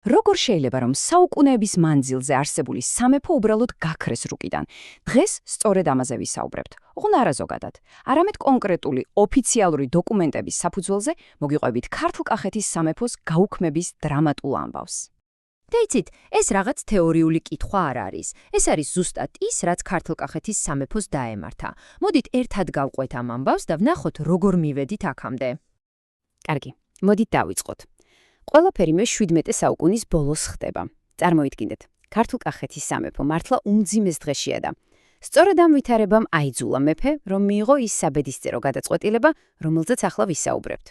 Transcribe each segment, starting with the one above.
როგორ შეიძლება რომ საუკუნეების მანძილზე არსებული სამეფო უბრალოდ გაქრეს რუკიდან? დღეს სწორედ ამაზე ვისაუბრებთ. ოღონდ არა ზოგადად, არამედ კონკრეტული ოფიციალური დოკუმენტების საფუძველზე მოგიყვებით ქართლ-კახეთის სამეფოს გაუქმების დრამატულ ამბავს. და იცით, ეს რაღაც თეორიული კითხვა არ არის. ეს არის ზუსტად ის, რაც ქართლ-კახეთის სამეფოს დაემართა. მოდით ერთად გავყვეთ ამ ამბავს და ვნახოთ, როგორ მივედით აქამდე. კარგი, მოდით დავიწყოთ. ყველაფერი მე-17 საუკუნის ბოლოს ხდება. წარმოიდგინეთ, ქართლ-კახეთის სამეფო მართლა უმძიმეს დღეშია და სწორედ ამ ვითარებამ აიძულა მეფე, რომ მიიღო ის საბედისწერო გადაწყვეტილება, რომელზეც ახლა ვისაუბრებთ.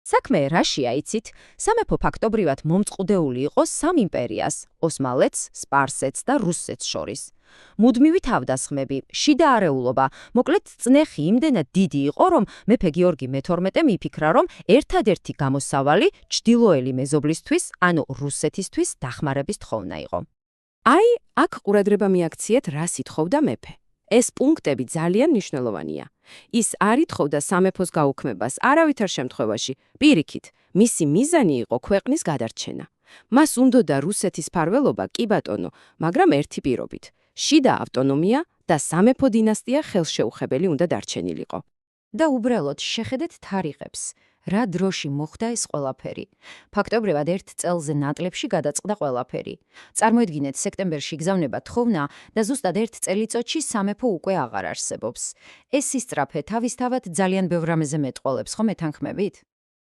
საქმე რაშია, იცით? სამეფო ფაქტობრივად მომწყდეული იყო სამ იმპერიას, ოსმალეთს, სპარსეთს და რუსეთს შორის. მუდმივი თავდასხმები, შიდა არეულობა, მოკლედ წნეხი იმდენად დიდი იყო, რომ მეფე გიორგი მე-12 იფიქრა, რომ ერთადერთი გამოსავალი ჩრდილოელი მეზობლისთვის, ანუ რუსეთისთვის დახმარების თხოვნა იყო. აი, აქ ყურადღება მიაქციეთ, რას ითხოვდა მეფე. ეს პუნქტები ძალიან მნიშვნელოვანია. ის არ ითხოვდა სამეფოს გაუქმებას არავითარ შემთხვევაში, პირიქით, მისი მიზანი იყო ქვეყნის გადარჩენა. მას უნდოდა რუსეთის მფარველობა, კი ბატონო, მაგრამ ერთი პირობით. შიდა ავტონომია და სამეფო დინასტია ხელშეუხებელი უნდა დარჩენილიყო. და უბრალოდ შეხედეთ თარიღებს. რა დროში მოხდა ეს ყველაფერი? ფაქტობრივად ერთ წელზე ნაკლებში გადაწყდა ყველაფერი. წარმოიდგინეთ, სექტემბერში იგზავნება თხოვნა და ზუსტად ერთ წელიწოდში სამეფო უკვე აღარ არსებობს. ეს სისწრაფე თავისთავად ძალიან ბევრ რამეზე მეტყველებს, ხო მეთანხმებით?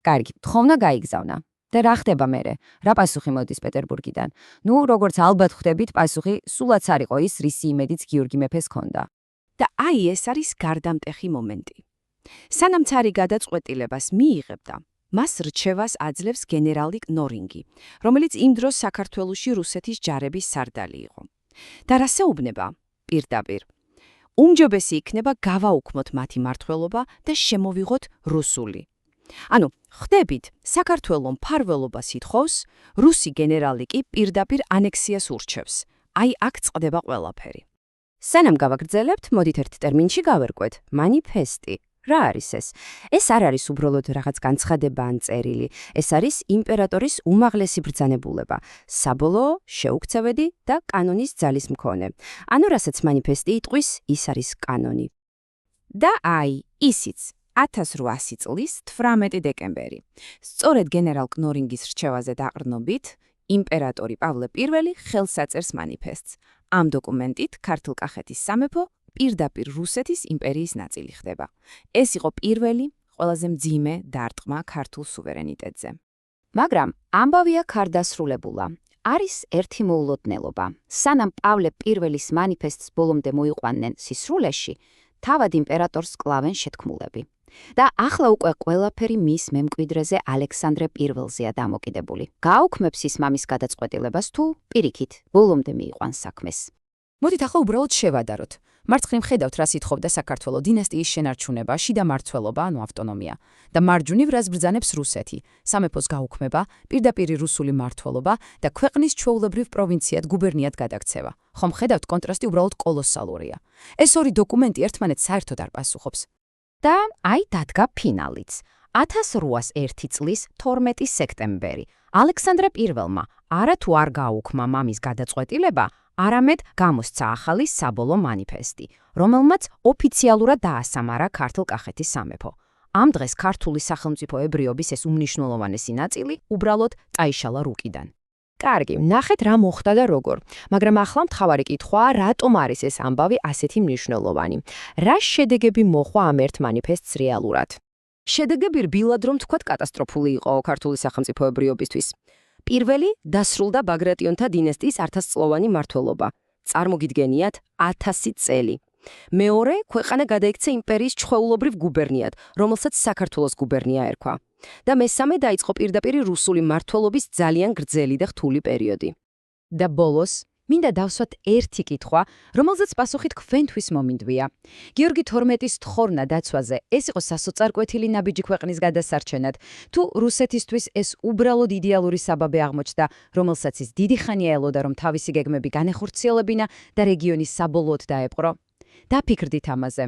კარგი, თხოვნა გაიგზავნა. და რა ხდება მერე? რა პასუხი მოდის პეტერბურგიდან? როგორც ალბათ ხვდებით, პასუხი სულაც არ იყო ის, რისი იმედიც გიორგი მეფეს ჰქონდა. და აი ეს არის გარდამტეხი მომენტი. სანამ ცარი გადაწყვეტილებას მიიღებდა, მას რჩევას აძლევს გენერალი კნორინგი, რომელიც იმ დროს საქართველოში რუსეთის ჯარების სარდალი იყო. და რასეუბნება? პირდაპირ. უმჯობესი იქნება გავაუქმოთ მათი მმართველობა და შემოვიღოთ რუსული. ანუ, ხვდებით, საქართველოს მფარველობას ითხოვს, რუსი გენერალი კი პირდაპირ ანექსიას ურჩევს. აი აქ წყდება ყველაფერი. სანამ გავაგრძელებთ, მოდით ერთ ტერმინში გავერკვეთ, მანიფესტი. რა არის ეს? ეს არ არის უბრალოდ რაღაც განცხადება ან წერილი. ეს არის იმპერატორის უმაღლესი ბრძანებულება, საბოლოო, შეუქცევადი და კანონის ძალის მქონე. ანუ რასაც მანიფესტი იტყვის, ის არის კანონი. და აი, ისიც 1800 წლის 18 დეკემბერი. სწორედ გენერალ კნორინგის რჩევაზე დაყრდნობით, იმპერატორი პავლე I ხელს აწერს მანიფესტს. ამ დოკუმენტით ქართლ-კახეთის სამეფო პირდაპირ რუსეთის იმპერიის ნაწილი ხდება. ეს იყო პირველი, ყველაზე მძიმე დარტყმა ქართულ სუვერენიტეტზე. მაგრამ ამბავი აქ არ დასრულებულა. არის ერთი მოულოდნელობა. სანამ პავლე I-ის მანიფესტს ბოლომდე მოიყვანნენ სისრულეში, თავად იმპერატორს კლავენ შეთქმულები. და ახლა უკვე ყველაფერი მის მემკვიდრეზე ალექსანდრე I-ზეა დამოკიდებული. გააუქმებს ის მამის გადაწყვეტილებას თუ პირიქით, ბოლომდე მიიყვანს საქმეს. მოდით ახლა უბრალოდ შევადაროთ. მარცხნივ ხედავთ, რას ითხოვდა საქართველოს დინასტიის შენარჩუნება, შიდა მმართველობა, ანუ ავტონომია. და მარჯვნივ რას ბრძანებს რუსეთი, სამეფოს გაუქმება, პირდაპირ რუსული მმართველობა და ქვეყნის ჩვეულებრივ პროვინციად, გუბერნიად გადაქცევა. ხომ ხედავთ, კონტრასტი უბრალოდ კოლოსალურია. ეს ორი დოკუმენტი ერთმანეთს საერთოდ არ პასუხობს. და აი დადგა ფინალიც. 1801 წლის 12 სექტემბერი. ალექსანდრე I-მა არა თუ არ გააუქმა მამის გადაწყვეტილება, არამედ გამოსცა ახალი საბოლოო მანიფესტი, რომელმაც ოფიციალურად დაასამარა ქართლ-კახეთის სამეფო. ამ დღეს ქართული სახელმწიფოებრიობის ეს უმნიშვნელოვანესი ნაწილი უბრალოდ წაიშალა რუკიდან. კარგი, ნახეთ რა მოხდა და როგორ. მაგრამ ახლა მთავარი კითხვაა, რატომ არის ეს ამბავი ასეთი მნიშვნელოვანი? რა შედეგები მოყვა ამ ერთ მანიფესტს რეალურად? შედეგები რბილად რომ თქვათ კატასტროფული იყო ქართული სახელმწიფოებრიობისთვის. პირველი დასრულდა ბაგრატიონთა დინასტიის 1000-წლოვანი მმართველობა. წარმოგიდგენიათ 1000 წელი. მეორე, ქვეყანა გადაიქცა იმპერიის ჩვეულებრივ გუბერნიად, რომელსაც საქართველოს გუბერნია ერქვა. და მესამე დაიწყო პირდაპირ რუსული მმართველობის ძალიან გრძელი და რთული პერიოდი. და ბოლოს, მინდა დავსვათ ერთი კითხვა, რომელზეც პასუხი თქვენთვის მომინდვია. გიორგი 12-ის თხოვნა დაცვაზე ეს იყო სასოწარკვეთილი ნაბიჯი ქვეყნის გადასარჩენად, თუ რუსეთისთვის ეს უბრალოდ იდეალური საბაბი აღმოჩნდა, რომელსაც ის დიდი ხანია ელოდა, რომ თავისი გეგმები განეხორციელებინა და რეგიონის საბოლოოდ დაეპყრო? დაფიქრდით ამაზე.